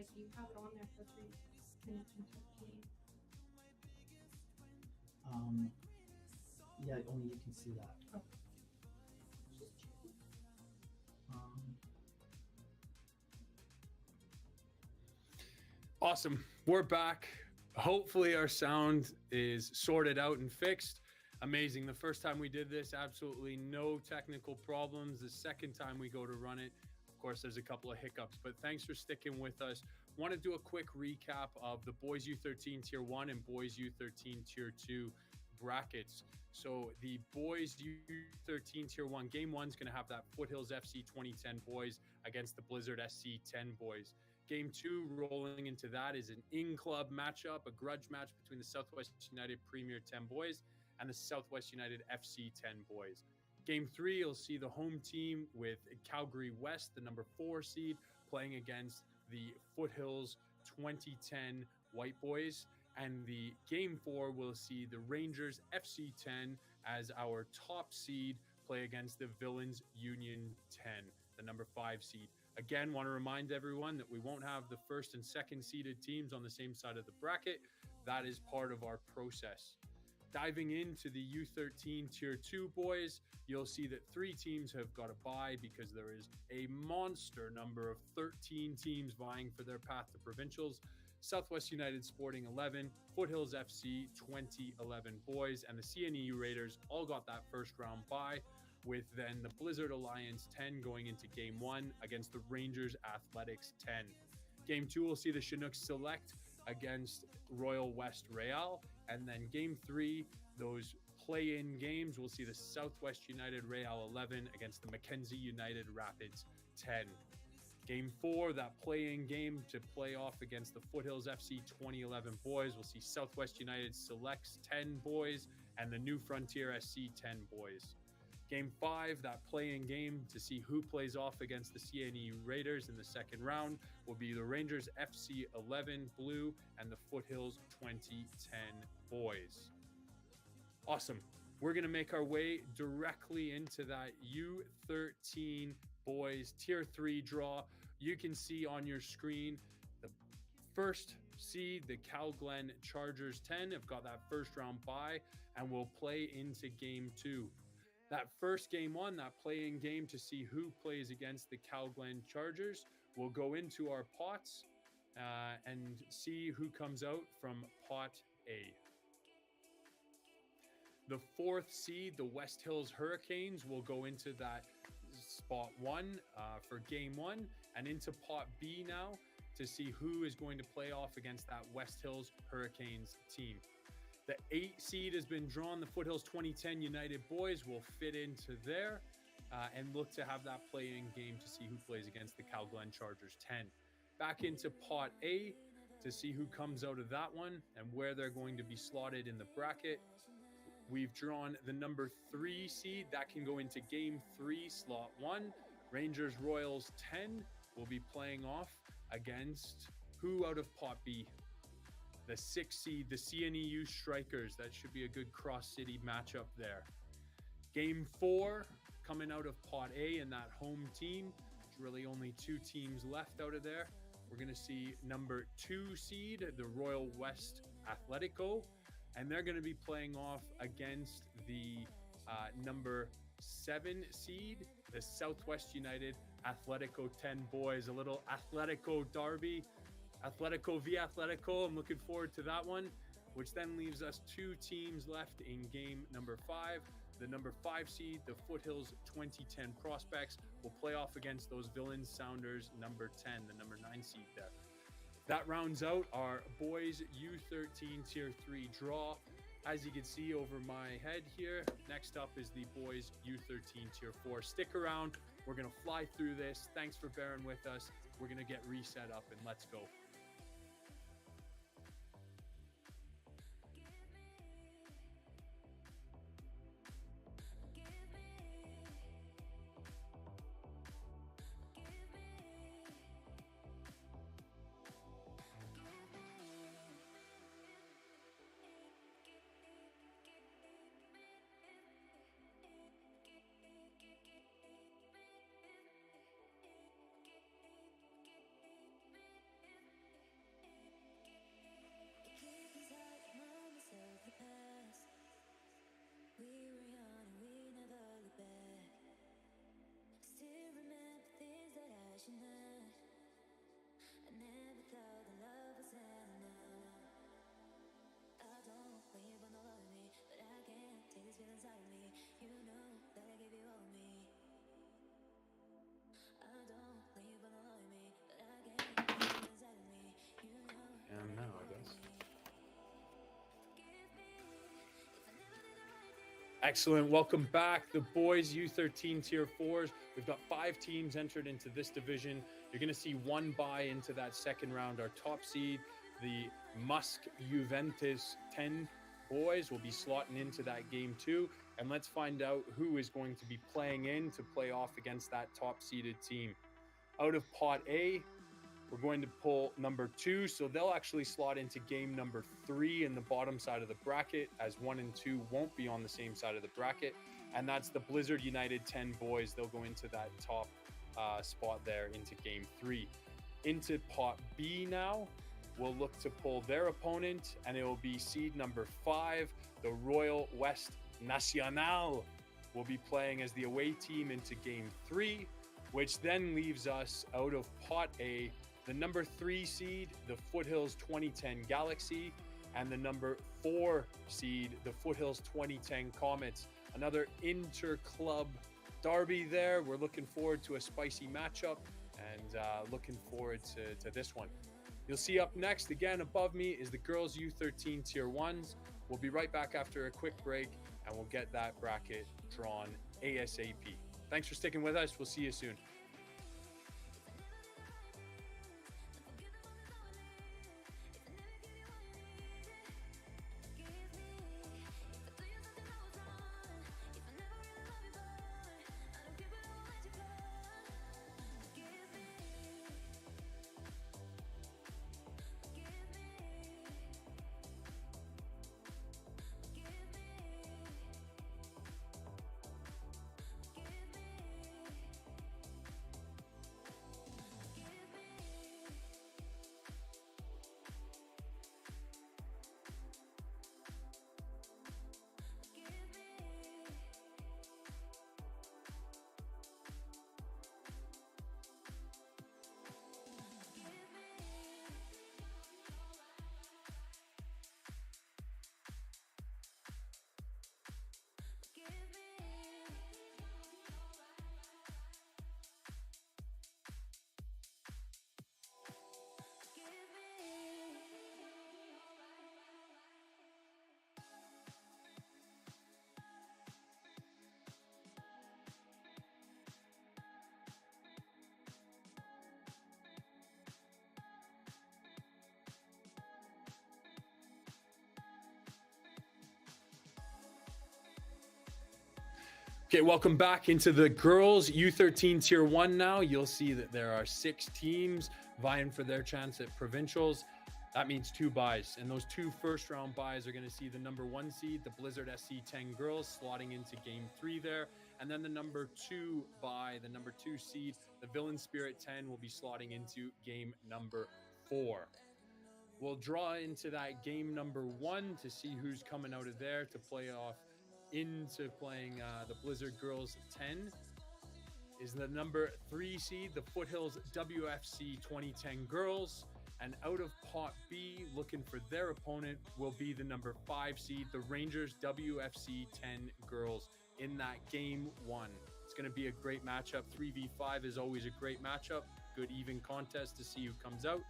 like you have it on there for 3 minutes and 15. Yeah, only you can see that. Oh. Awesome. We're back. Hopefully our sound is sorted out and fixed. Amazing. The first time we did this, absolutely no technical problems. The second time we go to run it, of course, there's a couple of hiccups, but thanks for sticking with us. Want to do a quick recap of the Boys U13 Tier 1 and Boys U13 Tier 2 brackets. So the Boys U13 Tier 1, Game 1 is going to have that Foothills FC 2010 boys against the Blizzard SC 10 boys. Game 2 rolling into that is an in-club matchup, a grudge match between the Southwest United Premier 10 boys and the Southwest United FC 10 boys. Game 3, you'll see the home team with Calgary West, the number 4 seed, playing against the Foothills 2010 White Boys. And the Game 4 will see the Rangers FC 10 as our top seed play against the Villains Union 10, the number 5 seed. Again, want to remind everyone that we won't have the first and second seeded teams on the same side of the bracket. That is part of our process. Diving into the U13 Tier 2 boys, you'll see that 3 teams have got a bye because there is a monster number of 13 teams vying for their path to provincials. Southwest United Sporting 11, Foothills FC 2011 boys, and the CNEU Raiders all got that first round bye, with then the Blizzard Alliance 10 going into Game 1 against the Rangers Athletics 10. Game 2 will see the Chinooks Select against Royal West Real, and then Game 3, those play-in games, we'll see the Southwest United Real 11 against the Mackenzie United Rapids 10. Game 4, that play-in game to play off against the Foothills FC 2011 boys, we'll see Southwest United Selects 10 boys and the New Frontier SC 10 boys. Game 5, that play-in game to see who plays off against the CNE Raiders in the second round, will be the Rangers FC 11 Blue and the Foothills 2010 boys. Awesome. We're going to make our way directly into that U13 boys Tier 3 draw. You can see on your screen the first seed, the Calglen Chargers 10, have got that first round bye and will play into Game 2. That first Game 1, that play-in game to see who plays against the Calglen Chargers, will go into our pots and see who comes out from pot A. The 4th seed, the West Hills Hurricanes, will go into that spot 1 for Game 1 and into pot B now to see who is going to play off against that West Hills Hurricanes team. The 8 seed has been drawn. The Foothills 2010 United boys will fit into there and look to have that play-in game to see who plays against the Calglen Chargers 10. Back into pot A to see who comes out of that one and where they're going to be slotted in the bracket. We've drawn the number 3 seed. That can go into Game 3, slot 1. Rangers Royals 10 will be playing off against who out of pot B? The 6 seed, the CNEU Strikers. That should be a good cross-city matchup there. Game 4, coming out of pot A and that home team. There's really only 2 teams left out of there. We're going to see number 2 seed, the Royal West Atletico, and they're going to be playing off against the number 7 seed, the Southwest United Atletico 10 boys. A little Atletico derby. Atletico v Atletico. I'm looking forward to that one, which then leaves us 2 teams left in game number 5. The number 5 seed, the Foothills 2010 Prospects, will play off against those Villains Sounders number 10, the number 9 seed there. That rounds out our boys U13 Tier 3 draw. As you can see over my head here, next up is the boys U13 Tier 4. Stick around. We're going to fly through this. Thanks for bearing with us. We're going to get reset up and let's go. And now, I guess. Excellent. Welcome back. The boys U13 Tier 4s. We've got 5 teams entered into this division. You're going to see one bye into that second round. Our top seed, the Musk Juventus 10 boys, will be slotting into that game 2. And let's find out who is going to be playing in to play off against that top seeded team. Out of pot A, we're going to pull number 2, so they'll actually slot into game number 3 in the bottom side of the bracket, as 1 and 2 won't be on the same side of the bracket, and that's the Blizzard United 10 boys. They'll go into that top spot there into game 3. Into pot B now, we'll look to pull their opponent, and it will be seed number 5, the Royal West Nacional, will be playing as the away team into game 3, which then leaves us out of pot A, the number 3 seed, the Foothills 2010 Galaxy, and the number 4 seed, the Foothills 2010 Comets. Another inter-club derby there. We're looking forward to a spicy matchup and looking forward to this one. You'll see up next, again above me, is the girls U13 Tier 1s. We'll be right back after a quick break, and we'll get that bracket drawn ASAP. Thanks for sticking with us. We'll see you soon. Okay, welcome back into the girls U13 Tier 1 now. You'll see that there are 6 teams vying for their chance at provincials. That means 2 buys, and those 2 first-round buys are going to see the number 1 seed, the Blizzard SC 10 girls, slotting into game 3 there, and then the number 2 buy, the number 2 seed, the Villain Spirit 10, will be slotting into game number 4. We'll draw into that game number 1 to see who's coming out of there to play off into playing the Blizzard Girls 10 is the number 3 seed, the Foothills WFC 2010 Girls. And out of pot B, looking for their opponent, will be the number 5 seed, the Rangers WFC 10 Girls in that game 1. It's going to be a great matchup. 3v5 is always a great matchup. Good even contest to see who comes out.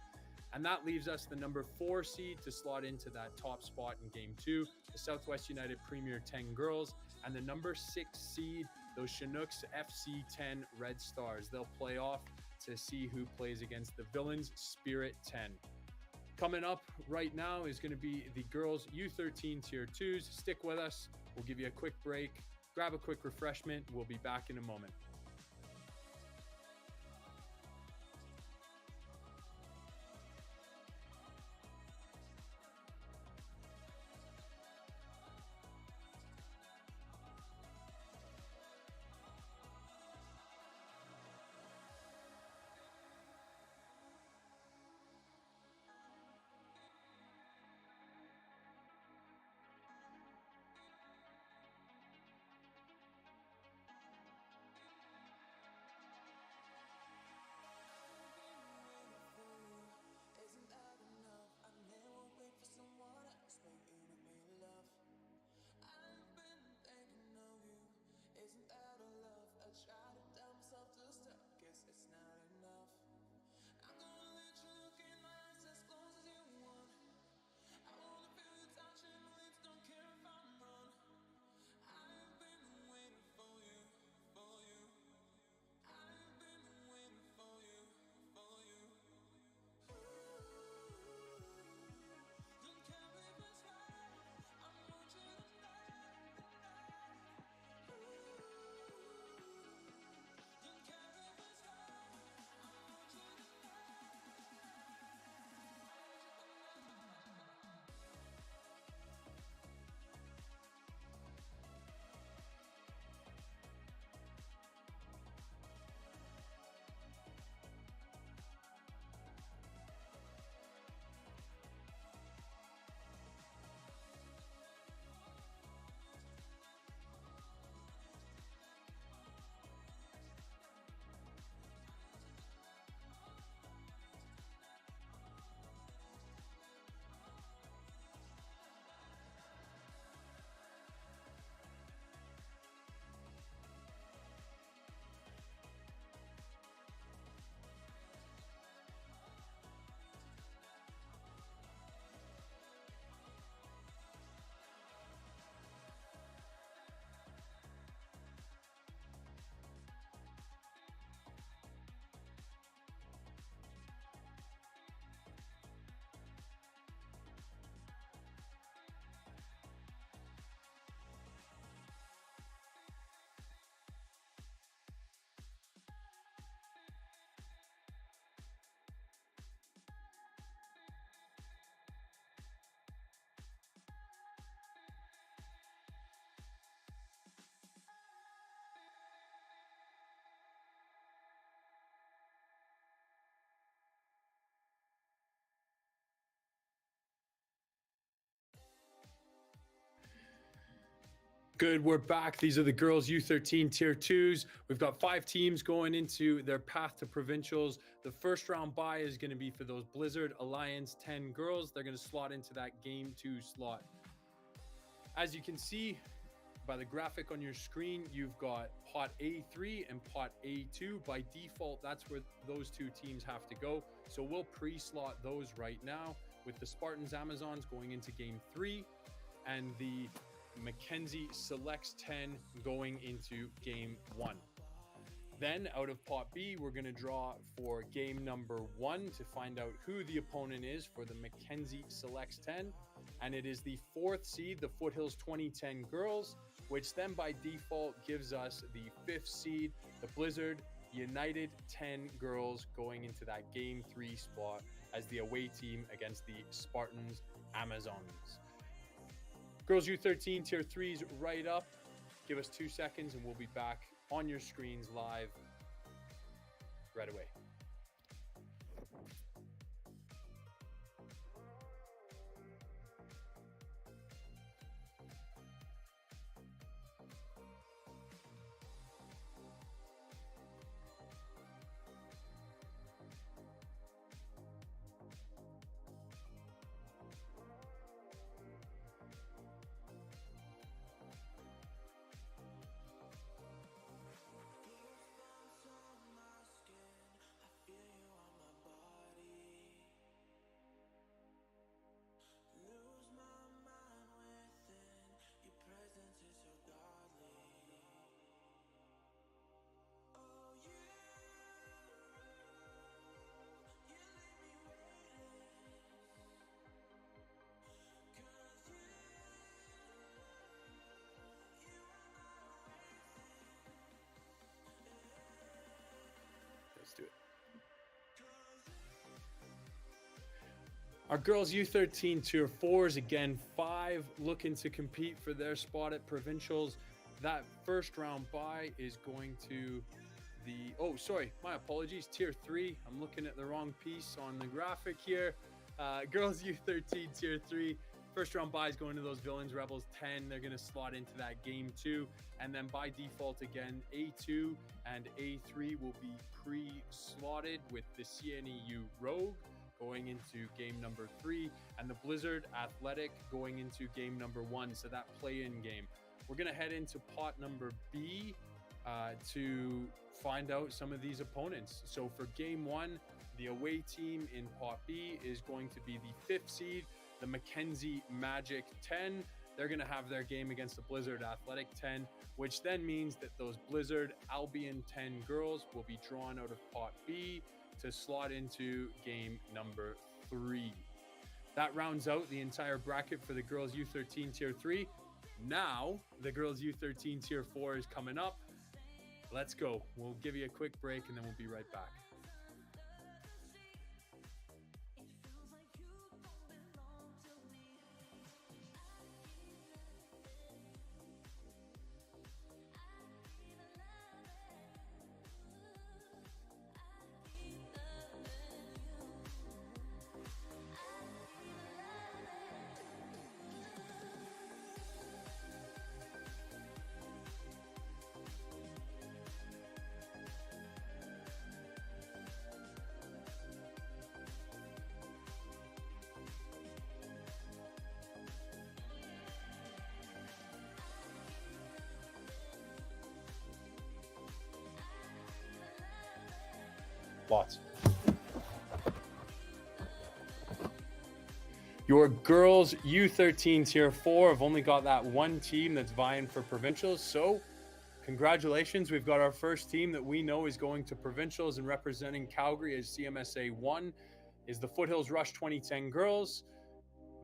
And that leaves us the number 4 seed to slot into that top spot in game 2, the Southwest United Premier 10 Girls, and the number 6 seed, those Chinooks FC 10 Red Stars. They'll play off to see who plays against the Villains Spirit 10. Coming up right now is going to be the girls U13 Tier 2s. Stick with us. We'll give you a quick break, grab a quick refreshment. We'll be back in a moment. good? We're back. These are the girls U13 tier 2s. We've got 5 teams going into their path to provincials. The first round bye is going to be for those Blizzard Alliance 10 girls. They're going to slot into that game 2 slot. As you can see by the graphic on your screen, you've got pot A3 and pot A2. By default, that's where those 2 teams have to go. So we'll pre-slot those right now with the Spartans Amazons going into game 3 and the Mackenzie Selects 10 going into game 1. Then out of pot B, we're going to draw for game number 1 to find out who the opponent is for the Mackenzie Selects 10. And it is the 4th seed, the Foothills 2010 girls, which then by default gives us the 5th seed, the Blizzard United 10 girls going into that game 3 spot as the away team against the Spartans Amazons. Girls U13 tier 3s right up. Give us 2 seconds and we'll be back on your screens live right away. Let's do it. Our girls U13 tier 4s, again, 5 looking to compete for their spot at provincials. That first round bye is going to the, oh, sorry, my apologies, tier 3. I'm looking at the wrong piece on the graphic here. Girls U13 tier 3. First round bye is going to those Villains Rebels 10. They're going to slot into that game 2. And then by default, again, A2 and A3 will be pre-slotted with the CNEU Rogue going into game number 3 and the Blizzard Athletic going into game number 1. So that play-in game. We're going to head into pot number B to find out some of these opponents. So for game 1, the away team in pot B is going to be the 5th seed, the Mackenzie Magic 10. They're going to have their game against the Blizzard Athletic 10, which then means that those Blizzard Albion 10 girls will be drawn out of pot B to slot into game number 3. That rounds out the entire bracket for the girls U13 tier 3. Now the girls U13 tier 4 is coming up. Let's go. We'll give you a quick break and then we'll be right back. Lots. Your girls U13 tier 4 have only got that one team that's vying for provincials. So congratulations. We've got our first team that we know is going to provincials and representing Calgary as CMSA 1 is the Foothills Rush 2010 girls.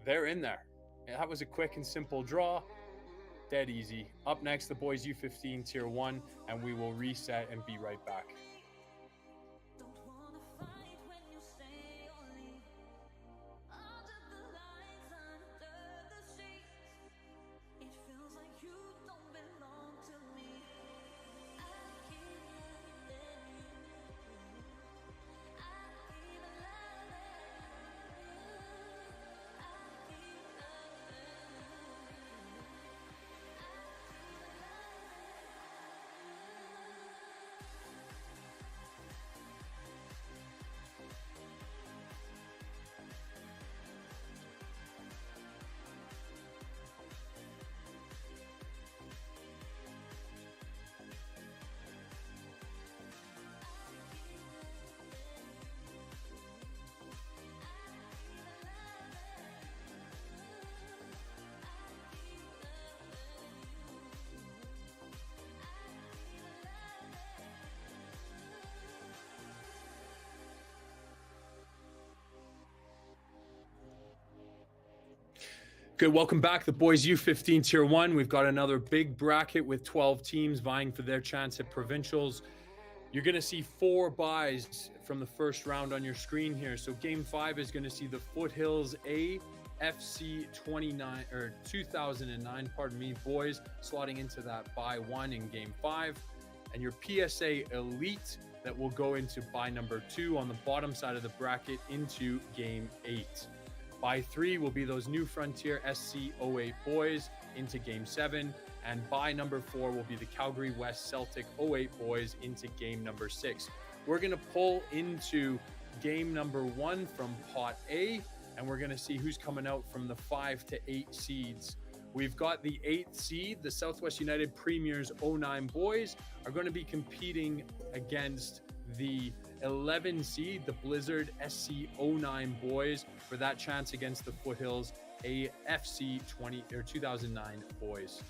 They're in there. That was a quick and simple draw. Dead easy. Up next, the boys U15 tier 1, and we will reset and be right back. Good, welcome back. The boys U15 Tier 1. We've got another big bracket with 12 teams vying for their chance at provincials. You're going to see 4 buys from the first round on your screen here. So game 5 is going to see the Foothills A FC 2009, boys slotting into that buy 1 in game 5. And your PSA Elite that will go into buy number 2 on the bottom side of the bracket into game 8. Buy 3 will be those New Frontier SC 08 boys into game 7. And buy number 4 will be the Calgary West Celtic 08 boys into game number 6. We're going to pull into game number 1 from pot A, and we're going to see who's coming out from the 5 to 8 seeds. We've got the 8th seed, the Southwest United Premiers 09 boys are going to be competing against the 11 seed, the Blizzard SC 09 boys, for that chance against the Foothills AFC 2009 boys.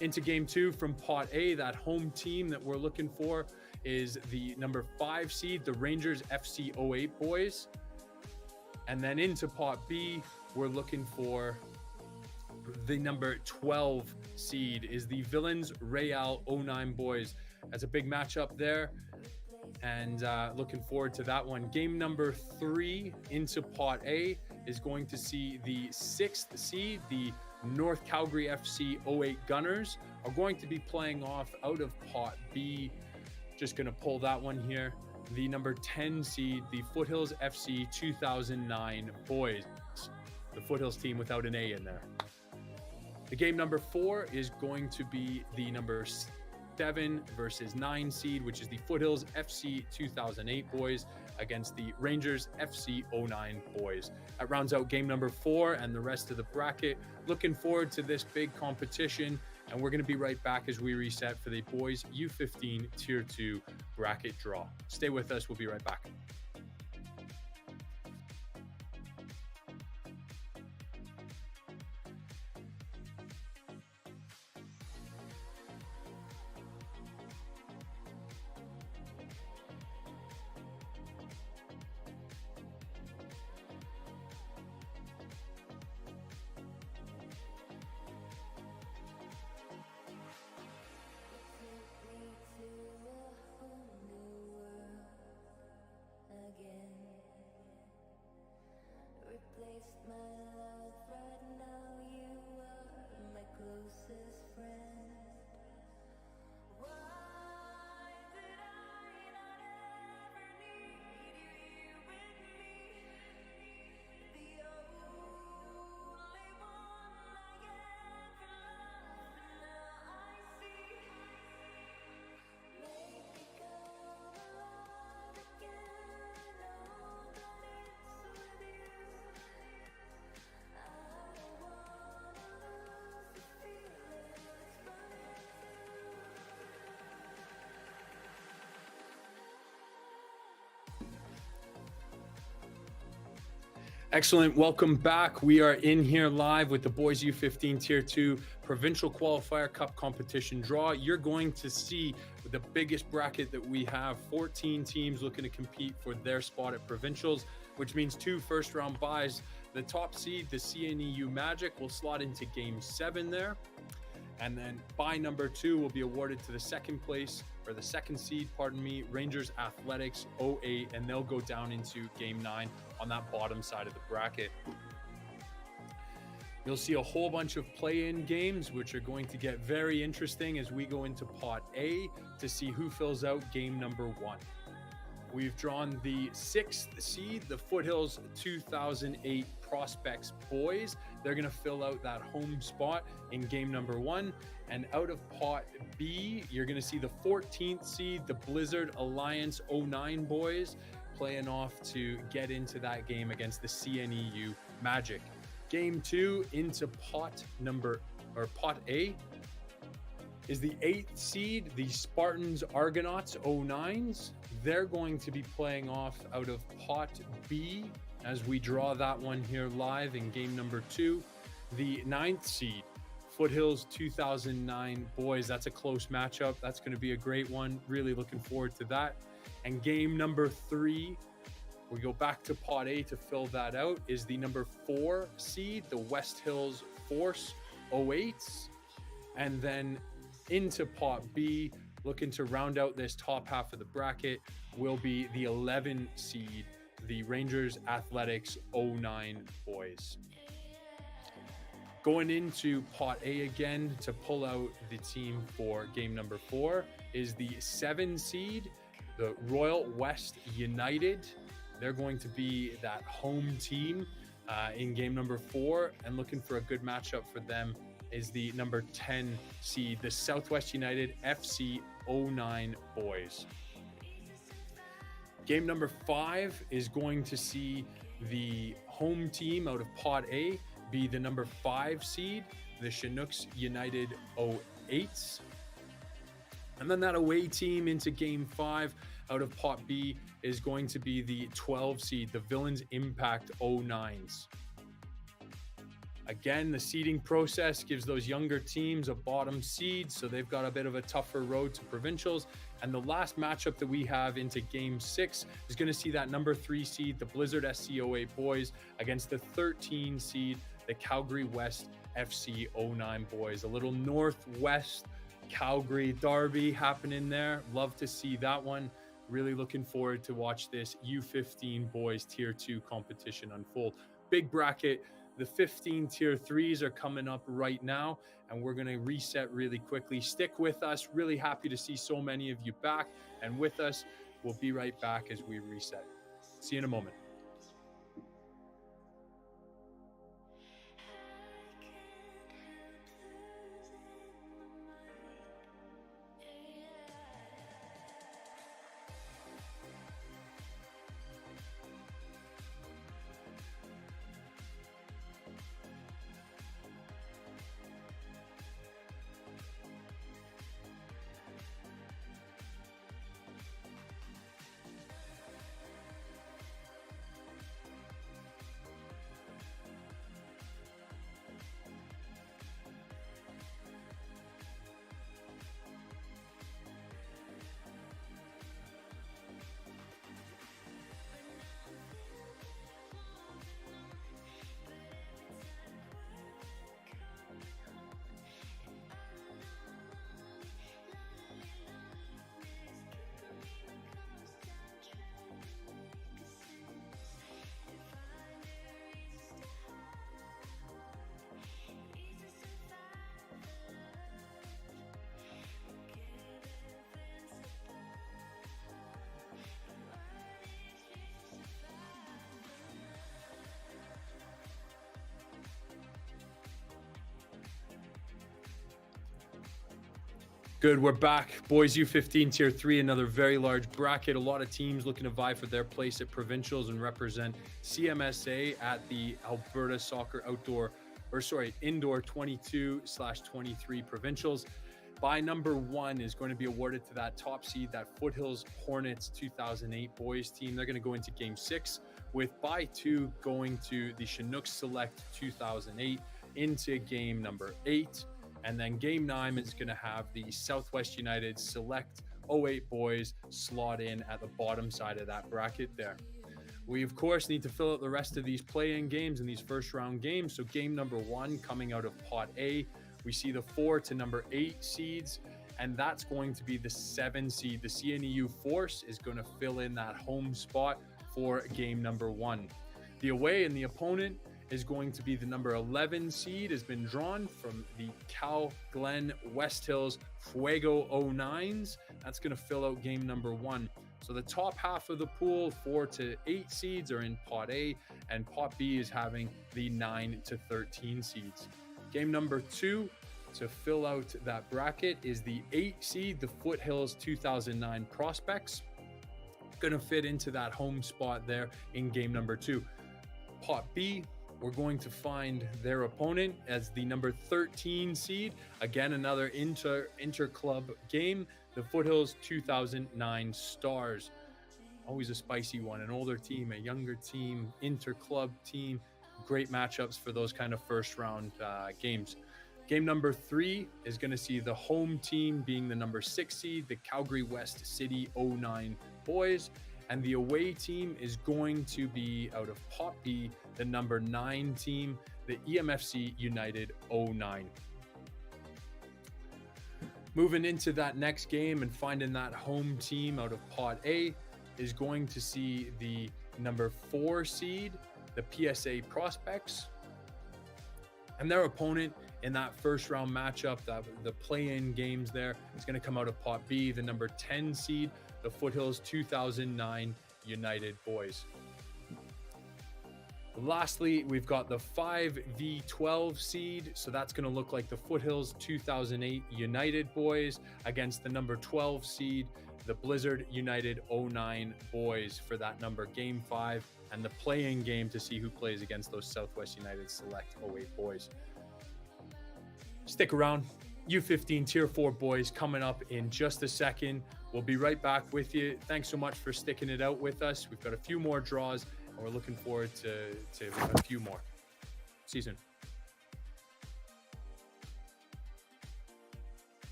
Into game 2 from pot A, that home team that we're looking for is the number 5 seed, the Rangers FC 08 boys. And then into pot B, we're looking for the number 12 seed is the Villains Real 09 boys. That's a big matchup there, and looking forward to that one. Game number 3 into pot A is going to see the 6th seed, the North Calgary FC 08 Gunners, are going to be playing off out of pot B. Just going to pull that one here. The number 10 seed, the Foothills FC 2009 boys. The Foothills team without an A in there. The game number 4 is going to be the number 7 versus 9 seed, which is the Foothills FC 2008 boys against the Rangers FC 09 boys. That rounds out game number 4 and the rest of the bracket. Looking forward to this big competition, and we're going to be right back as we reset for the boys U15 Tier 2 bracket draw. Stay with us. We'll be right back. Excellent. Welcome back. We are in here live with the boys U15 Tier 2 Provincial Qualifier Cup Competition draw. You're going to see the biggest bracket that we have, 14 teams looking to compete for their spot at provincials, which means 2 first-round buys. The top seed, the CNEU Magic, will slot into game 7 there. And then buy number 2 will be awarded to the second seed, Rangers Athletics 08, and they'll go down into game 9 on that bottom side of the bracket. You'll see a whole bunch of play-in games, which are going to get very interesting as we go into pot A to see who fills out game number 1. We've drawn the 6th seed, the Foothills 2008 Prospects boys. They're going to fill out that home spot in game number 1. And out of pot B, you're going to see the 14th seed, the Blizzard Alliance 09 boys, playing off to get into that game against the CNEU Magic. Game 2 into pot A is the 8th seed, the Spartans Argonauts 09s. They're going to be playing off out of pot B as we draw that one here live in game number 2. The 9th seed, Foothills 2009 boys. That's a close matchup. That's going to be a great one. Really looking forward to that. And game number 3, we go back to pot A to fill that out, is the number 4 seed, the West Hills Force 08s. And then into pot B, looking to round out this top half of the bracket, will be the 11 seed, the Rangers Athletics 09 boys. Going into pot A again to pull out the team for game number 4 is the 7 seed, the Royal West United. They're going to be that home team in game number 4, and looking for a good matchup for them is the number 10 seed, the Southwest United FC 09 boys. Game number 5 is going to see the home team out of pot A be the number 5 seed, the Chinooks United 08s. And then that away team into game 5 out of pot B is going to be the 12 seed, the Villains Impact 09s. Again, the seeding process gives those younger teams a bottom seed, so they've got a bit of a tougher road to provincials. And the last matchup that we have into game 6 is going to see that number 3 seed, the Blizzard SC08 boys, against the 13 seed, the Calgary West FC 09 boys. A little Northwest Calgary derby happening there. Love to see that one. Really looking forward to watch this U15 boys tier 2 competition unfold. Big bracket. The 15 tier 3s are coming up right now, and we're going to reset really quickly. Stick with us. Really happy to see so many of you back and with us. We'll be right back as we reset. See you in a moment. Good, we're back. Boys U15 Tier 3, another very large bracket. A lot of teams looking to vie for their place at provincials and represent CMSA at the Alberta Soccer Indoor 22/23 provincials. By number 1 is going to be awarded to that top seed, that Foothills Hornets 2008 boys team. They're going to go into game 6, with by 2 going to the Chinooks Select 2008 into game number 8. And then game 9 is going to have the Southwest United Select 08 boys slot in at the bottom side of that bracket there. We, of course, need to fill out the rest of these play-in games and these first round games. So game number 1 coming out of pot A, we see the 4 to number 8 seeds, and that's going to be the 7 seed. The CNEU Force is going to fill in that home spot for game number 1. The away and the opponent is going to be the number 11 seed, has been drawn from the Cal Glen West Hills Fuego 09s. That's going to fill out game number 1. So the top half of the pool, 4 to 8 seeds, are in pot A, and pot B is having the 9 to 13 seeds. Game number 2 to fill out that bracket is the 8 seed, the Foothills 2009 Prospects. Going to fit into that home spot there in game number 2. Pot B, we're going to find their opponent as the number 13 seed. Again, another inter-club game, the Foothills 2009 Stars. Always a spicy one, an older team, a younger team, inter-club team. Great matchups for those kind of first round games. Game number 3 is going to see the home team being the number 6 seed, the Calgary West City 09 boys. And the away team is going to be out of pot B, the number 9 team, the the EMFC United 09. Moving into that next game and finding that home team out of Pot A is going to see the number 4 seed, the PSA Prospects, and their opponent in that first round matchup, the play-in games there, is going to come out of Pot B, the number 10 seed, the Foothills 2009 United Boys. Lastly, we've got the 5v12 seed. So that's going to look like the Foothills 2008 United Boys against the number 12 seed, the Blizzard United 09 Boys for that number game 5, and the play-in game to see who plays against those Southwest United Select 08 Boys. Stick around. U15 Tier 4 boys coming up in just a second. We'll be right back with you. Thanks so much for sticking it out with us. We've got a few more draws, and we're looking forward to a few more. See you soon.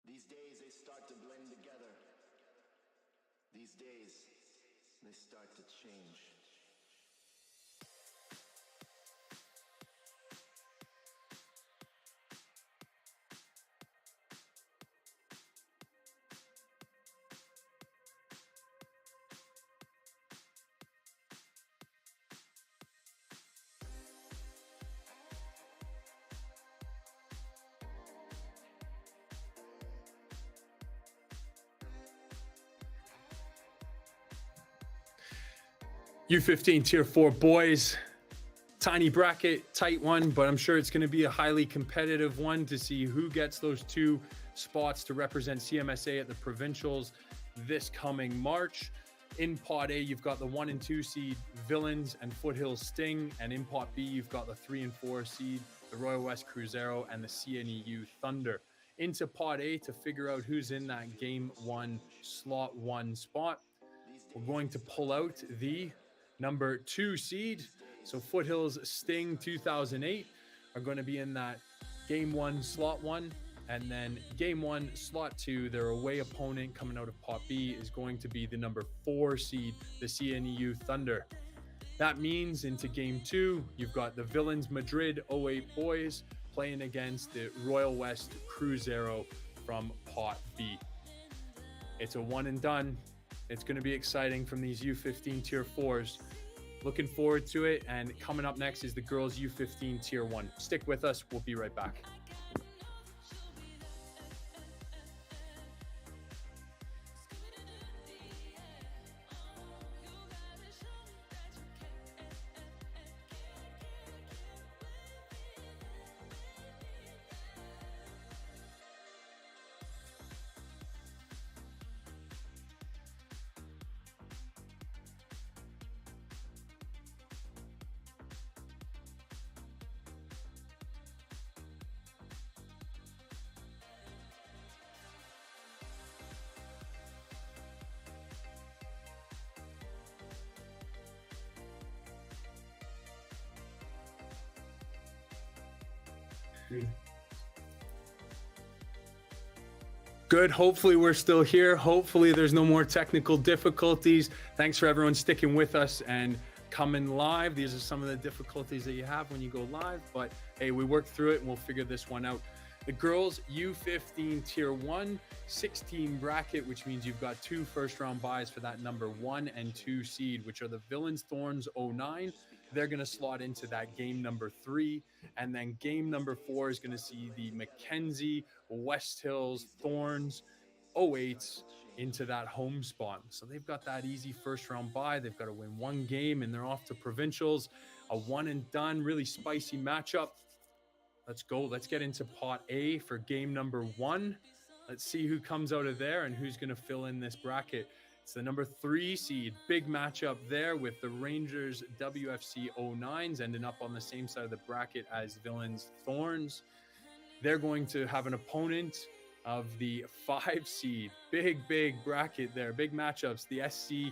These days they start to blend together. These days they start to change. U15 Tier 4 boys, tiny bracket, tight one, but I'm sure it's going to be a highly competitive one to see who gets those 2 spots to represent CMSA at the Provincials this coming March. In Pot A, you've got the 1 and 2 seed Villains and Foothills Sting, and in Pot B, you've got the 3 and 4 seed, the Royal West Cruzeiro and the CNEU Thunder. Into Pot A to figure out who's in that Game 1 Slot 1 spot. We're going to pull out the number 2 seed. So Foothills Sting 2008 are going to be in that Game 1 Slot 1. And then Game 1 Slot 2, their away opponent coming out of Pot B is going to be the number 4 seed, the CNEU Thunder. That means into Game 2, you've got the Villains Madrid 08 boys playing against the Royal West Cruzeiro from Pot B. It's a one and done. It's going to be exciting from these U15 Tier 4s. Looking forward to it. And coming up next is the girls U15 Tier 1. Stick with us. We'll be right back. Good. Hopefully we're still here. Hopefully there's no more technical difficulties. Thanks for everyone sticking with us and coming live. These are some of the difficulties that you have when you go live, but hey, we worked through it and we'll figure this one out. The girls U15 Tier 1 16 bracket, which means you've got 2 first round buys for that number 1 and 2 seed, which are the Villains Thorns 09. They're going to slot into that game number 3. And then game number 4 is going to see the Mackenzie West Hills Thorns 08s into that home spot. So they've got that easy first round bye. They've got to win 1 game and they're off to Provincials. A one and done, really spicy matchup. Let's go. Let's get into Pot A for game number 1. Let's see who comes out of there and who's going to fill in this bracket. It's the number 3 seed. Big matchup there with the Rangers WFC 09s ending up on the same side of the bracket as Villains Thorns. They're going to have an opponent of the 5 seed. Big bracket there. Big matchups. The SC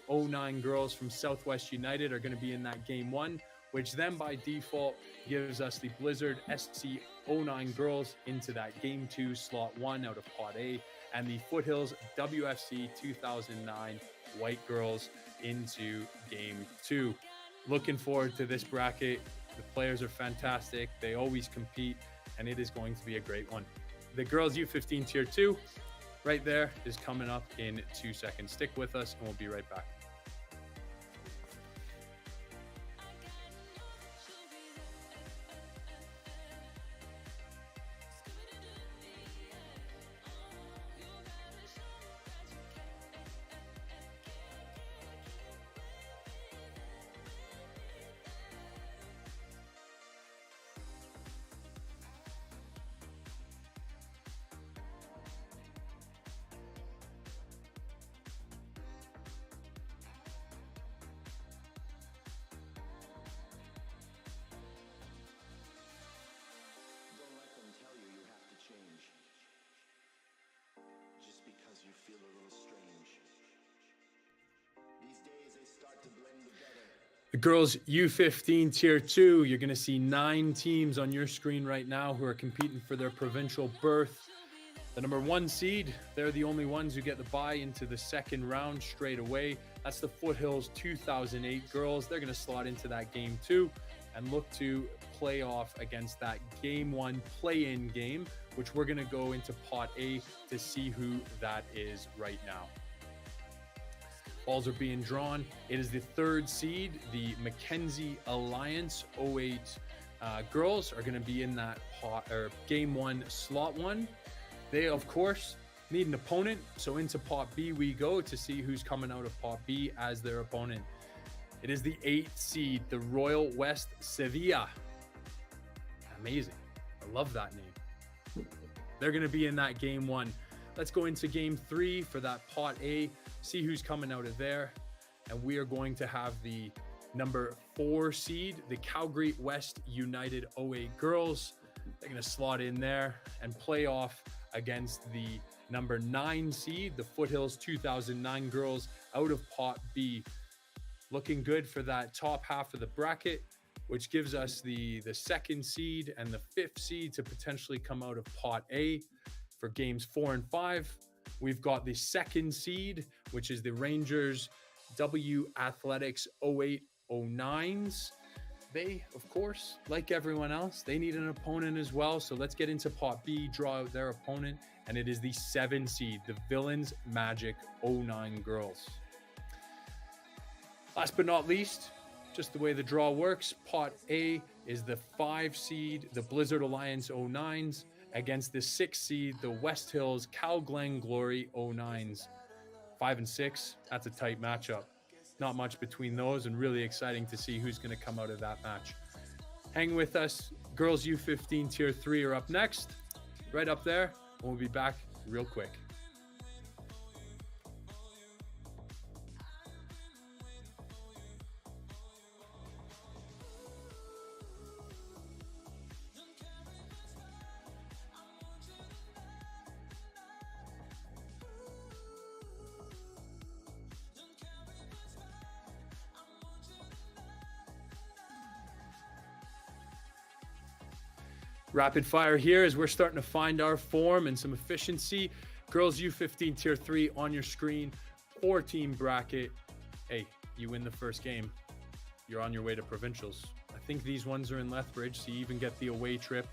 09 girls from Southwest United are going to be in that game 1, which then by default gives us the Blizzard SC09 girls into that Game 2 Slot 1 out of Pot A, and the Foothills WFC 2009 white girls into Game 2. Looking forward to this bracket. The players are fantastic. They always compete, and it is going to be a great one. The girls U15 Tier 2 right there is coming up in 2 seconds. Stick with us, and we'll be right back. Don't let them tell you you have to change. Just because you feel a little strange. These days they start to blend together. The girls U15 Tier 2, you're going to see 9 teams on your screen right now who are competing for their provincial berth. The number 1 seed, they're the only ones who get the bye into the second round straight away. That's the Foothills 2008 girls. They're going to slot into that Game 2 and look to play off against that Game 1 play-in game, which we're going to go into Pot A to see who that is right now. Balls are being drawn. It is the 3rd seed, the Mackenzie Alliance 08 girls are going to be in that Game 1 Slot 1. They, of course, need an opponent. So into Pot B we go to see who's coming out of Pot B as their opponent. It is the 8th seed, the Royal West Sevilla. Amazing. I love that name. They're going to be in that Game 1. Let's go into Game 3 for that Pot A, see who's coming out of there. And we are going to have the number 4 seed, the Calgary West United 08 girls. They're going to slot in there and play off against the number 9 seed, the Foothills 2009 girls out of Pot B. Looking good for that top half of the bracket, which gives us the 2nd seed and the 5th seed to potentially come out of Pot A. For games 4 and 5, we've got the 2nd seed, which is the Rangers W Athletics 0809s. They, of course, like everyone else, they need an opponent as well. So let's get into Pot B, draw out their opponent, and it is the 7 seed, the Villains Magic 09 girls. Last but not least, just the way the draw works, Pot A is the 5 seed, the Blizzard Alliance 09s, against the 6 seed, the West Hills Cal Glen Glory 09s. 5 and 6, that's a tight matchup. Not much between those, and really exciting to see who's going to come out of that match. Hang with us. Girls U15 Tier 3 are up next, right up there. We'll be back real quick. Rapid fire here as we're starting to find our form and some efficiency. Girls U15 Tier 3 on your screen, 4-team bracket. Hey, you win the first game, you're on your way to provincials. I think these ones are in Lethbridge, so you even get the away trip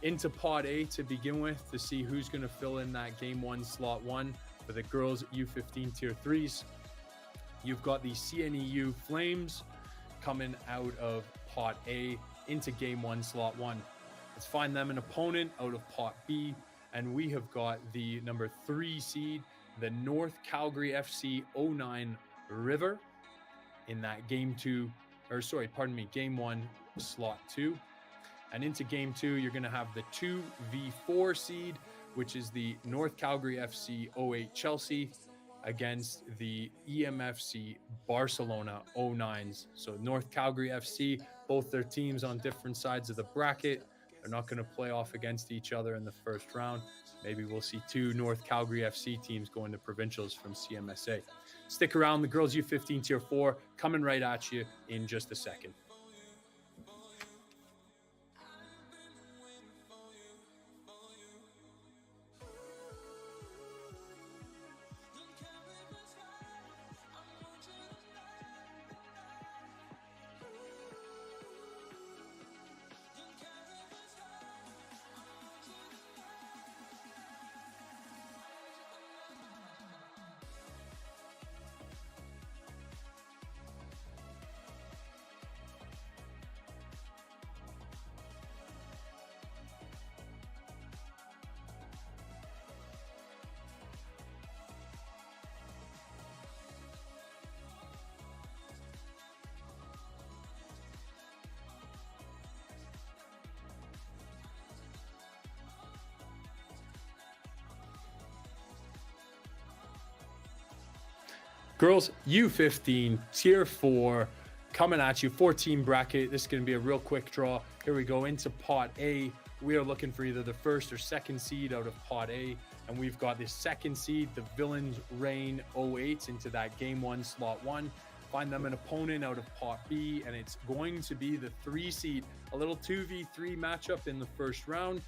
into Pot A to begin with to see who's going to fill in that Game 1 Slot 1 for the girls U15 Tier 3s. You've got the CNEU Flames coming out of Pot A into Game 1 Slot 1. Let's find them an opponent out of Pot B, and we have got the number 3 seed, the North Calgary FC 09 River in that Game 1 Slot 2. And into Game 2, you're going to have the 2v4 seed, which is the North Calgary FC 08 Chelsea against the EMFC Barcelona 09s. So North Calgary FC, both their teams on different sides of the bracket. They're not going to play off against each other in the first round. Maybe we'll see 2 North Calgary FC teams going to provincials from CMSA. Stick around. The girls U15 Tier 4 coming right at you in just a second. Girls U15 Tier 4 coming at you, 14 bracket. This is going to be a real quick draw. Here we go into Pot A. We are looking for either the first or second seed out of Pot A. And we've got the second seed, the Villains Reign 08, into that Game 1, Slot 1. Find them an opponent out of Pot B, and it's going to be the 3 seed. A little 2v3 matchup in the first round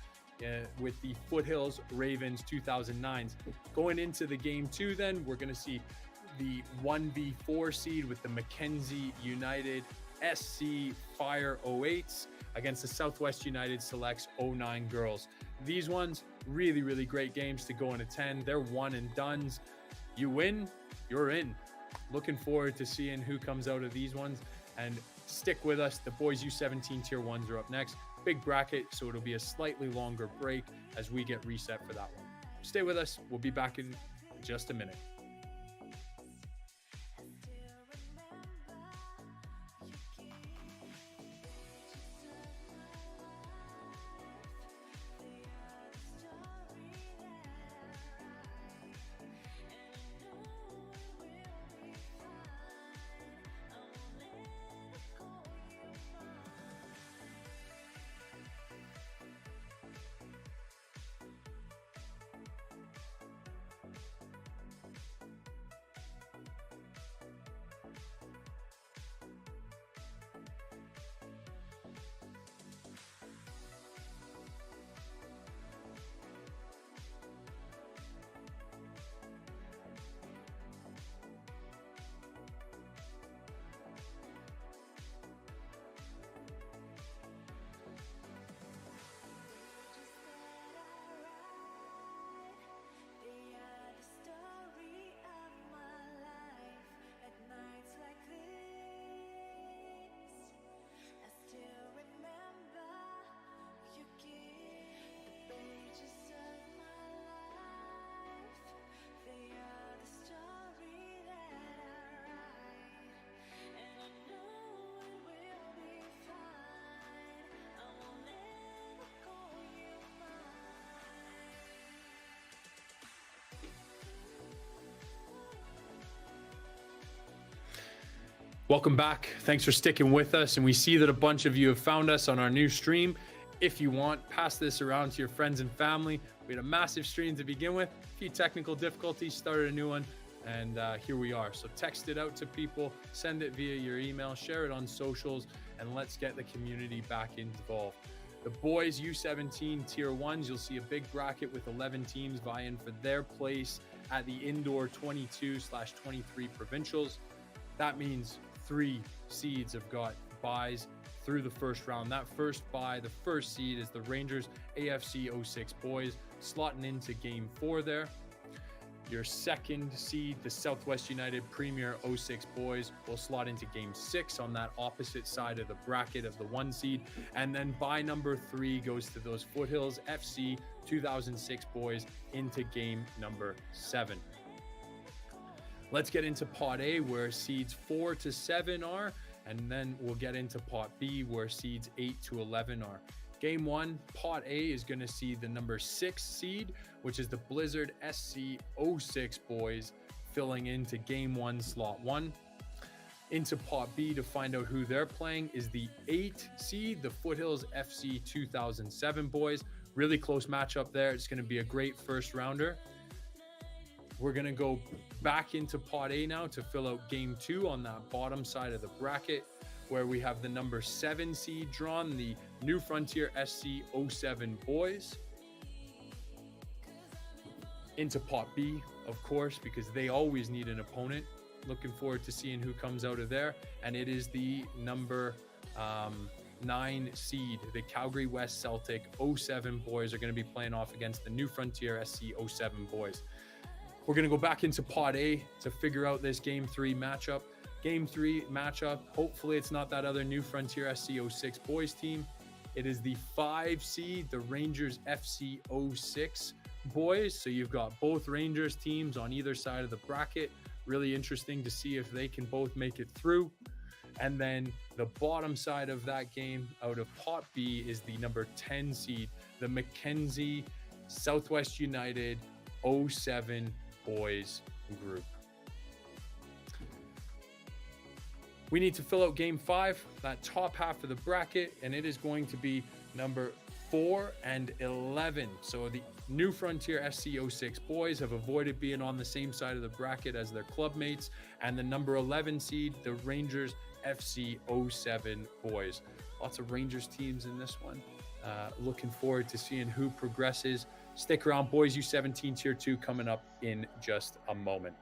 with the Foothills Ravens 2009s. Going into the Game 2 then, we're going to see the 1v4 seed with the Mackenzie United SC Fire 08s against the Southwest United Selects 09 girls. These ones, really, really great games to go and attend. They're one and dones. You win, you're in. Looking forward to seeing who comes out of these ones, and stick with us. The boys U17 Tier 1s are up next. Big bracket, so it'll be a slightly longer break as we get reset for that one. Stay with us. We'll be back in just a minute. Welcome back. Thanks for sticking with us. And we see that a bunch of you have found us on our new stream. If you want, pass this around to your friends and family. We had a massive stream to begin with, a few technical difficulties, started a new one, and here we are. So text it out to people, send it via your email, share it on socials, and let's get the community back involved. The boys U17 Tier 1s, you'll see a big bracket with 11 teams vying for their place at the indoor 22/23 provincials. That means 3 seeds have got buys through the first round. That first bye, the first seed, is the Rangers AFC 06 boys, slotting into Game 4 there. Your second seed, the Southwest United Premier 06 boys, will slot into Game 6 on that opposite side of the bracket of the 1 seed. And then bye number 3 goes to those Foothills FC 2006 boys into Game number 7. Let's get into Pot A, where seeds 4 to 7 are, and then we'll get into Pot B, where seeds 8 to 11 are. Game 1, Pot A is going to see the number 6 seed, which is the Blizzard SC 06 boys, filling into Game 1, Slot 1. Into Pot B to find out who they're playing is the 8 seed, the Foothills FC 2007 boys. Really close matchup there. It's going to be a great first rounder. We're going to go back into Pot A now to fill out Game 2 on that bottom side of the bracket, where we have the number 7 seed drawn, the New Frontier SC 07 boys. Into Pot B, of course, because they always need an opponent. Looking forward to seeing who comes out of there. And it is the number 9 seed, the Calgary West Celtic 07 boys are going to be playing off against the New Frontier SC 07 boys. We're going to go back into Pot A to figure out this Game 3 matchup. Game 3 matchup, hopefully it's not that other New Frontier SC 06 boys team. It is the 5 seed, the Rangers FC 06 boys. So you've got both Rangers teams on either side of the bracket. Really interesting to see if they can both make it through. And then the bottom side of that game out of Pot B is the number 10 seed, the Mackenzie Southwest United 07 boys group. We need to fill out game 5, that top half of the bracket, and it is going to be number 4 and 11. So the New Frontier SC06 boys have avoided being on the same side of the bracket as their club mates, and the number 11 seed, the Rangers FC07 boys. Lots of Rangers teams in this one. Looking forward to seeing who progresses. Stick around, boys U17 Tier 2 coming up in just a moment.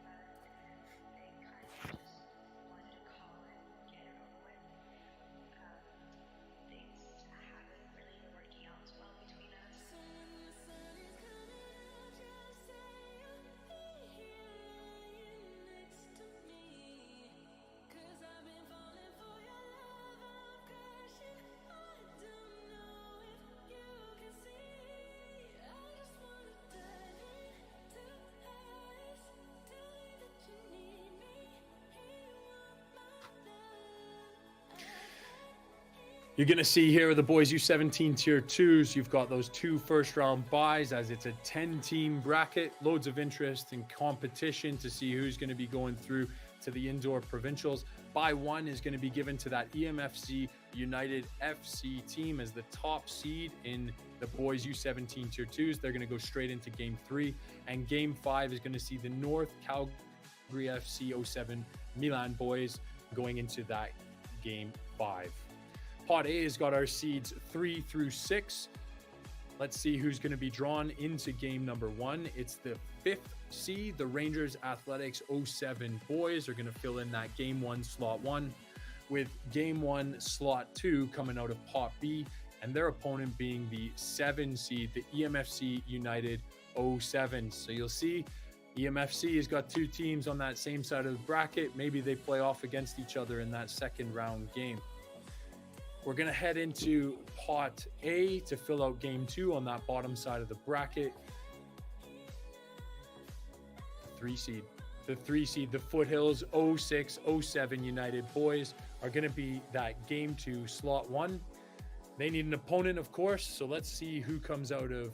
You're going to see here the boys U17 Tier 2s. You've got those 2 first-round buys as it's a 10-team bracket. Loads of interest and competition to see who's going to be going through to the indoor provincials. Buy 1 is going to be given to that EMFC United FC team as the top seed in the boys U17 Tier 2s. They're going to go straight into Game 3. And Game 5 is going to see the North Calgary FC 07 Milan boys going into that Game 5. Pot A has got our seeds 3 through 6. Let's see who's going to be drawn into game number 1. It's the 5th seed. The Rangers Athletics 07 boys are going to fill in that game 1 slot 1, with game 1 slot 2 coming out of pot B, and their opponent being the 7 seed, the EMFC United 07. So you'll see EMFC has got 2 teams on that same side of the bracket. Maybe they play off against each other in that second round game. We're going to head into pot A to fill out game 2 on that bottom side of the bracket. The 3 seed, the Foothills 06-07 United boys are going to be that game 2 slot 1. They need an opponent, of course, so let's see who comes out of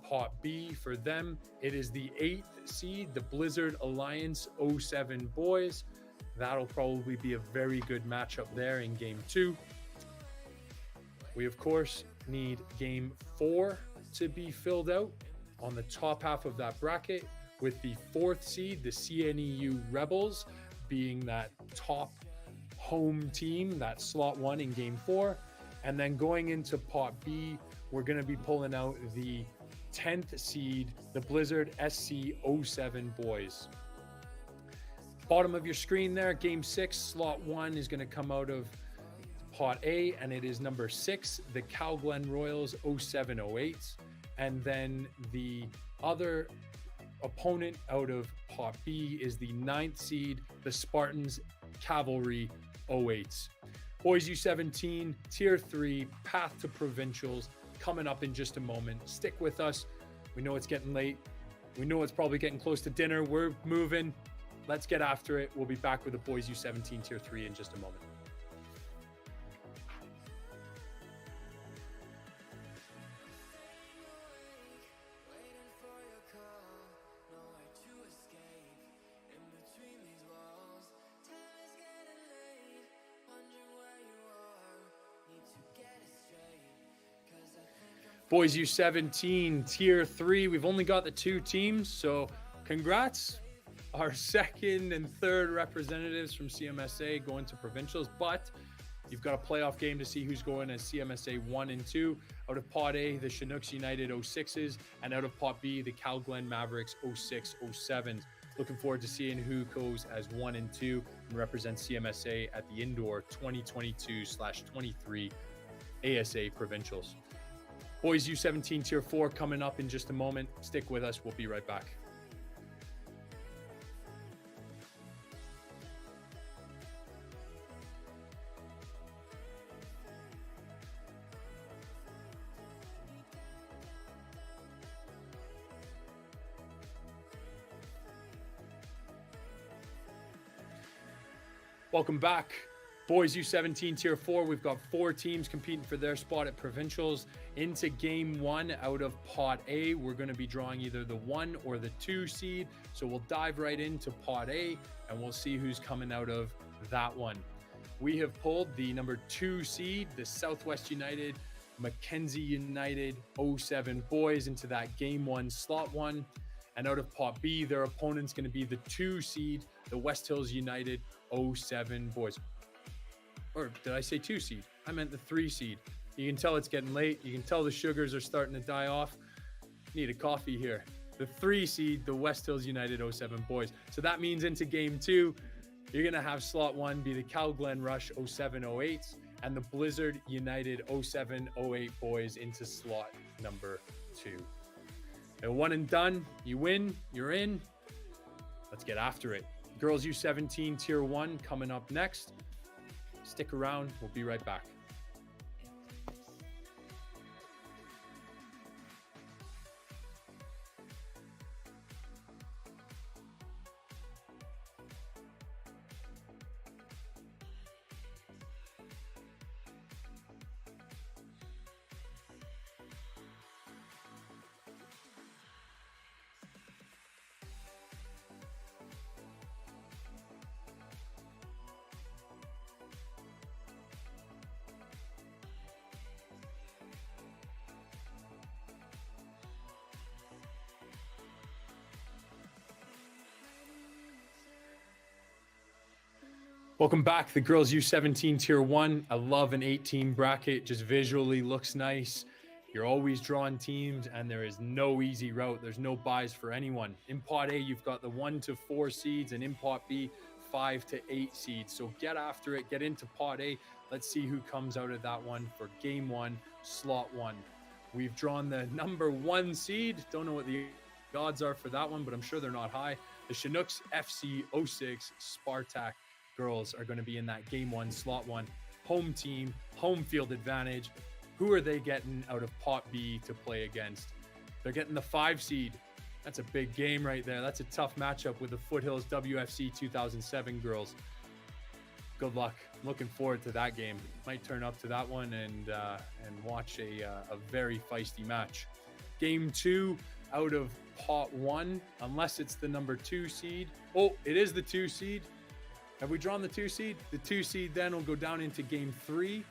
pot B for them. It is the 8th seed, the Blizzard Alliance 07 boys. That'll probably be a very good matchup there in game 2. We, of course, need game 4 to be filled out on the top half of that bracket, with the 4th seed, the CNEU Rebels, being that top home team, that slot 1 in game 4. And then going into pot B, we're going to be pulling out the 10th seed, the Blizzard SC07 boys. Bottom of your screen there, game 6, slot 1 is going to come out of pot A, and it is number 6, the Calglen Royals 0708. And then the other opponent out of pot B is the 9th seed, the Spartans Cavalry 08s. Boys U17 Tier 3 path to provincials coming up in just a moment. Stick with us. We know it's getting late. We know it's probably getting close to dinner. We're moving. Let's get after it. We'll be back with the boys U17 Tier 3 in just a moment. Boys U17 Tier 3. We've only got the 2 teams, so congrats. Our 2nd and 3rd representatives from CMSA going to provincials, but you've got a playoff game to see who's going as CMSA 1 and 2. Out of pot A, the Chinooks United 06s, and out of pot B, the Calglen Mavericks 06-07s. Looking forward to seeing who goes as 1 and 2 and represents CMSA at the indoor 2022/23 ASA provincials. Boys U17 Tier 4 coming up in just a moment. Stick with us. We'll be right back. Welcome back. Boys U17 Tier 4, we've got 4 teams competing for their spot at provincials. Into game 1 out of pot A, we're going to be drawing either the 1 or the 2 seed. So we'll dive right into pot A and we'll see who's coming out of that one. we have pulled the number 2 seed, the Southwest United Mackenzie United 07 boys into that game 1 slot 1. And out of pot B, their opponent's going to be the 2 seed, the West Hills United 07 boys. Or did I say 2 seed? I meant the 3 seed. You can tell it's getting late. You can tell the sugars are starting to die off. Need a coffee here. The 3 seed, the West Hills United 07 boys. So that means into game 2, you're going to have slot 1 be the Cal Glen Rush 07-08s and the Blizzard United 07-08 boys into slot number 2. And 1 and done, you win, you're in. Let's get after it. Girls U17 Tier 1 coming up next. Stick around, we'll be right back. Welcome back. The girls U17 Tier 1. I love an 8-team bracket. Just visually looks nice. You're always drawing teams, and there is no easy route. There's no buys for anyone. In Pot A, you've got the 1 to 4 seeds, and in Pot B, 5 to 8 seeds. So get after it. Get into Pot A. Let's see who comes out of that one for Game 1, Slot 1. We've drawn the number 1 seed. Don't know what the odds are for that one, but I'm sure they're not high. The Chinooks FC 06 Spartak girls are going to be in that Game 1, Slot 1. Home team, home field advantage. Who are they getting out of Pot B to play against? They're getting the 5 seed. That's a big game right there. That's a tough matchup with the Foothills WFC 2007 girls. Good luck. I'm looking forward to that game. Might turn up to that one and watch a very feisty match. Game 2 out of Pot 1, unless it's the number 2 seed. Oh, it is the 2 seed. Have we drawn the 2 seed? The 2 seed then will go down into Game 3.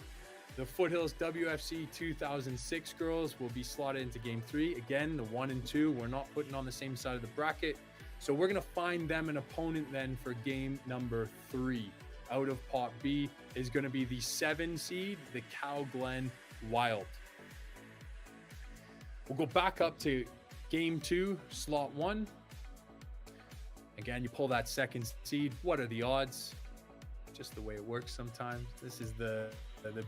The Foothills WFC 2006 girls will be slotted into Game 3. Again, the 1 and 2, we're not putting on the same side of the bracket. So we're going to find them an opponent then for game number 3. Out of Pot B is going to be the 7 seed, the Cal Glen Wild. We'll go back up to Game 2, Slot 1. Again, you pull that 2nd seed. What are the odds? Just the way it works sometimes. This is the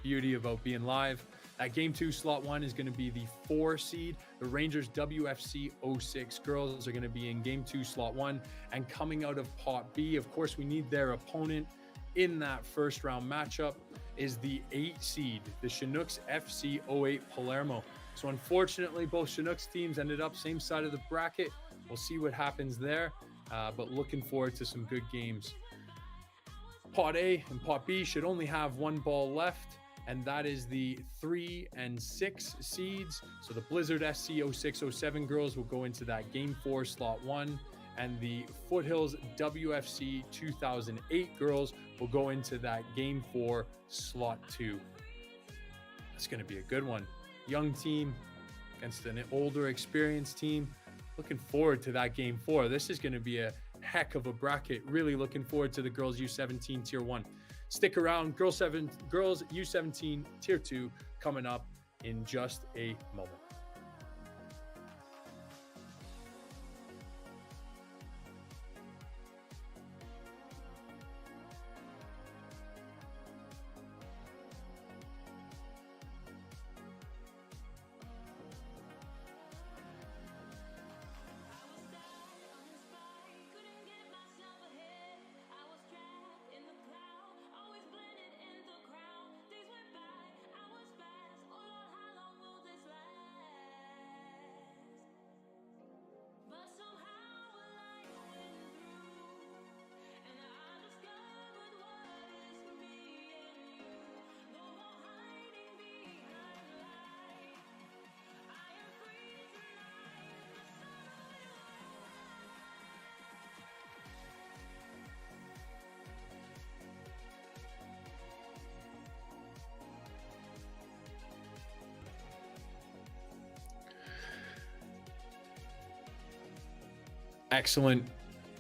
beauty about being live. That Game 2 Slot 1 is going to be the 4 seed. The Rangers WFC 06 girls are going to be in Game 2 Slot 1. And coming out of Pot B, of course, we need their opponent in that first round matchup is the 8 seed, the Chinooks FC 08 Palermo. So unfortunately, both Chinooks teams ended up same side of the bracket. We'll see what happens there. But looking forward to some good games. Pot A and Pot B should only have 1 ball left, and that is the 3 and 6 seeds. So the Blizzard SC 06-07 girls will go into that Game 4 Slot 1, and the Foothills WFC 2008 girls will go into that Game 4 Slot 2. That's going to be a good one. Young team against an older, experienced team. Looking forward to that Game 4. This is going to be a heck of a bracket. Really looking forward to the girls U17 Tier 1. Stick around. Girls U17 Tier 2 coming up in just a moment. Excellent.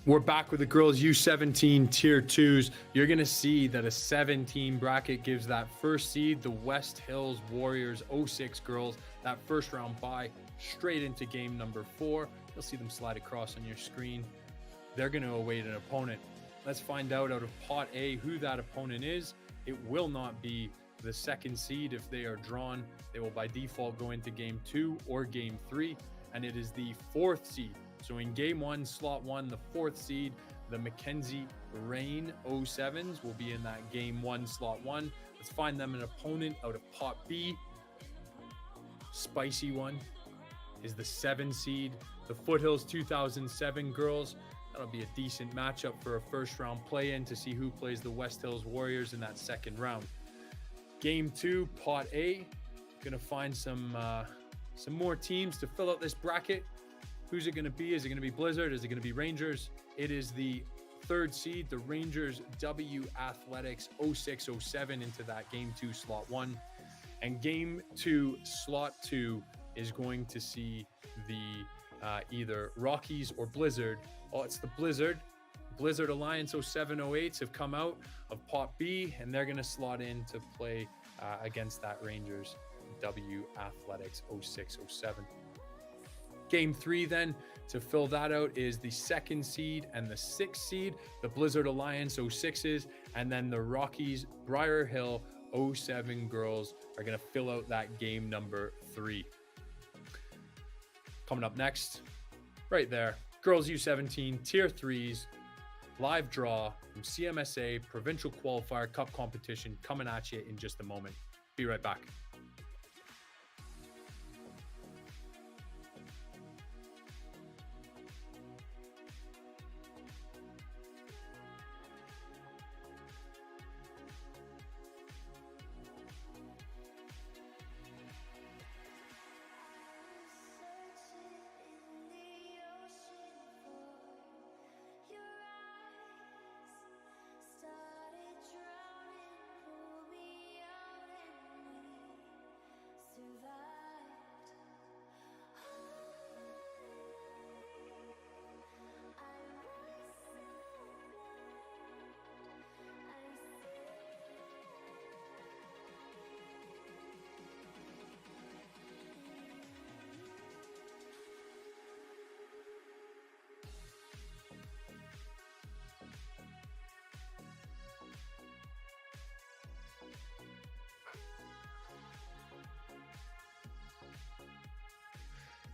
We're back with the girls U17 tier 2s. You're going to see that a 7-team bracket gives that first seed, the West Hills Warriors 06 girls, that first round bye straight into game number 4. You'll see them slide across on your screen. They're going to await an opponent. Let's find out of pot A who that opponent is. It will not be the second seed. If they are drawn, they will by default go into game 2 or game 3, and it is the 4th seed. So in game 1, slot 1, the 4th seed, the Mackenzie Rain 07s will be in that game 1, slot 1. Let's find them an opponent out of pot B. Spicy one is the 7 seed, the Foothills 2007 girls. That'll be a decent matchup for a first round play-in to see who plays the West Hills Warriors in that second round. Game 2, pot A. Gonna find some more teams to fill out this bracket. Who's it going to be? Is it going to be Blizzard? Is it going to be Rangers? It is the 3rd seed, the Rangers W Athletics 0607 into that game 2 slot 1. And game 2 slot 2 is going to see the either Rockies or Blizzard. Oh, it's the Blizzard. Blizzard Alliance 0708s have come out of pot B, and they're going to slot in to play against that Rangers W Athletics 0607. Game 3 then, to fill that out, is the 2nd seed and the 6th seed, the Blizzard Alliance 06s, and then the Rockies Briar Hill 07 girls are going to fill out that game number 3. Coming up next, right there, girls U17 tier 3s, live draw from CMSA Provincial Qualifier Cup Competition coming at you in just a moment. Be right back.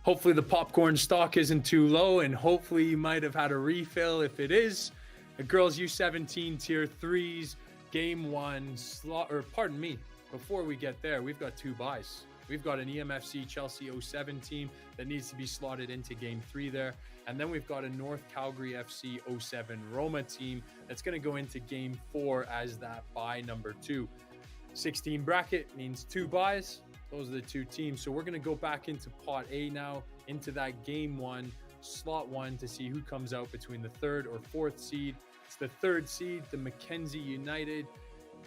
Hopefully the popcorn stock isn't too low, and hopefully you might have had a refill. If it is, the girls U17 tier 3s, game 1 slot, or pardon me, before we get there, we've got 2 buys. We've got an EMFC Chelsea 07 team that needs to be slotted into game 3 there. And then we've got a North Calgary FC 07 Roma team that's going to go into game 4 as that buy number 2. 16 bracket means 2 buys. Those are the 2 teams. So we're going to go back into pot A now, into that game 1, slot 1, to see who comes out between the 3rd or 4th seed. It's the 3rd seed, the Mackenzie United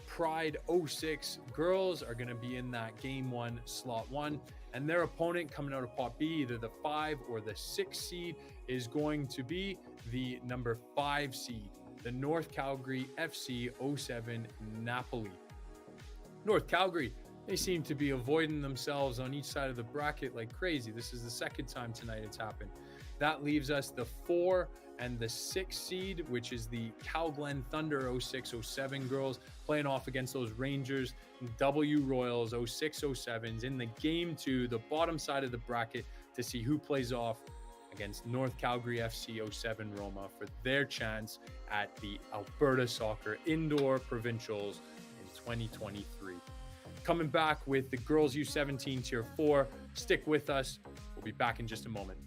Pride 06 girls are going to be in that game 1, slot 1. And their opponent coming out of pot B, either the 5 or the 6 seed, is going to be the number 5 seed, the North Calgary FC 07 Napoli. North Calgary, they seem to be avoiding themselves on each side of the bracket like crazy. This is the 2nd time tonight it's happened. That leaves us the 4 and the 6 seed, which is the Calglen Thunder 0607 girls, playing off against those Rangers W Royals 0607s in the game 2, the bottom side of the bracket, to see who plays off against North Calgary FC 07 Roma for their chance at the Alberta Soccer Indoor Provincials in 2023. Coming back with the girls U17 tier 4. Stick with us. We'll be back in just a moment.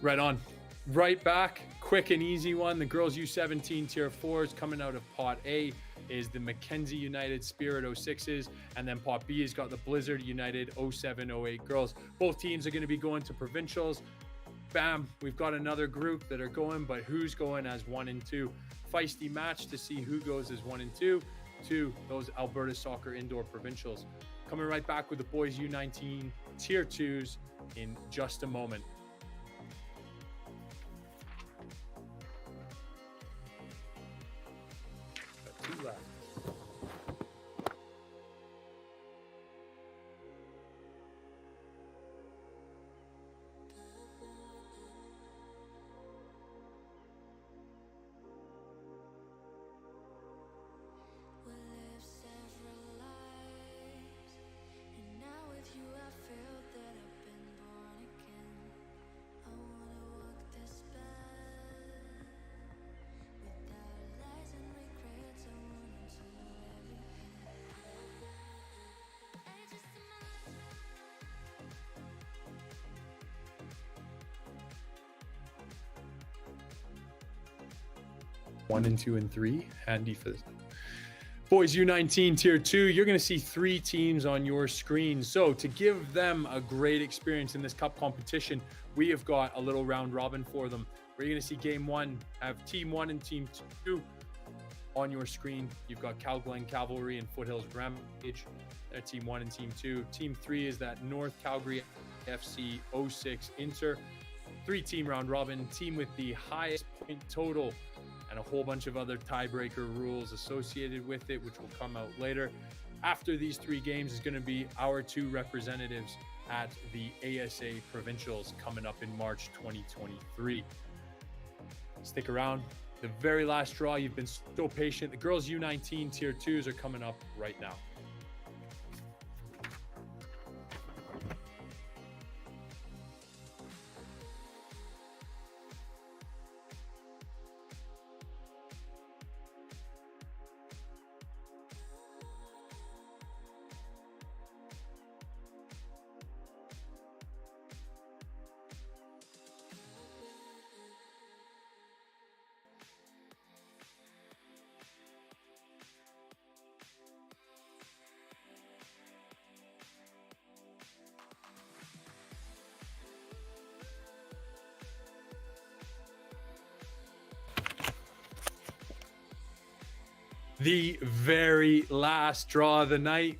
Right on. Right back. Quick and easy one. The girls U17 tier 4s coming out of pot A. is the Mackenzie United Spirit 06s, and then Pot B has got the Blizzard United 07-08 girls. Both teams are going to be going to provincials. Bam, we've got another group that are going, but who's going as 1 and 2? Feisty match to see who goes as 1 and 2 to those Alberta Soccer Indoor Provincials. Coming right back with the boys U19 Tier 2s in just a moment. Got 2 left. One and 2 and 3, handy for this. Boys U19 Tier 2, you're going to see 3 teams on your screen. So to give them a great experience in this cup competition, we have got a little round robin for them. We're going to see game 1, have team 1 and team 2 on your screen. You've got Calglen Cavalry and Foothills Rampage. They're team 1 and team 2. Team 3 is that North Calgary FC 06 Inter. 3-team round robin, team with the highest point total, and a whole bunch of other tiebreaker rules associated with it, which will come out later. After these 3 games is going to be our 2 representatives at the ASA Provincials coming up in March 2023. Stick around. The very last draw, you've been so patient. The girls U19 Tier 2s are coming up right now. The very last draw of the night.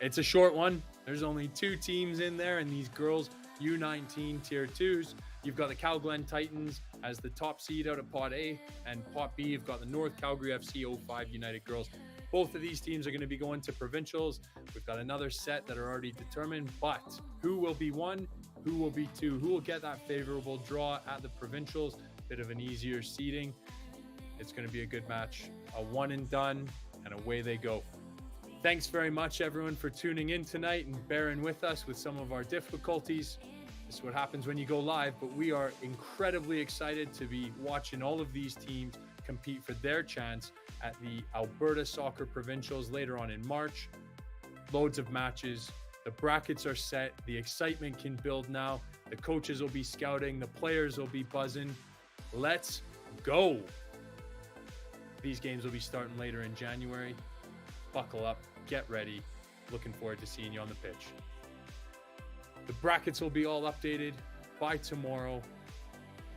It's a short one. There's only 2 teams in there, and these girls U19 Tier 2s. You've got the Calglen Titans as the top seed out of Pot A, and Pot B, you've got the North Calgary FC 05 United Girls. Both of these teams are going to be going to provincials. We've got another set that are already determined, but who will be 1? Who will be 2? Who will get that favorable draw at the provincials? Bit of an easier seeding. It's going to be a good match. A one and done, and away they go. Thanks very much, everyone, for tuning in tonight and bearing with us with some of our difficulties. This is what happens when you go live, but we are incredibly excited to be watching all of these teams compete for their chance at the Alberta Soccer Provincials later on in March. Loads of matches. The brackets are set. The excitement can build now. The coaches will be scouting. The players will be buzzing. Let's go. These games will be starting later in January. Buckle up, get ready. Looking forward to seeing you on the pitch. The brackets will be all updated by tomorrow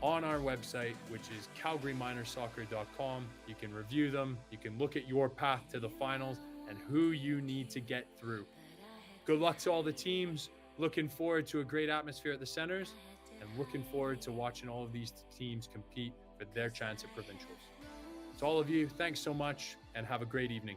on our website, which is calgaryminersoccer.com. You can review them. You can look at your path to the finals and who you need to get through. Good luck to all the teams. Looking forward to a great atmosphere at the centers, and looking forward to watching all of these teams compete for their chance at provincials. To all of you, thanks so much, and have a great evening.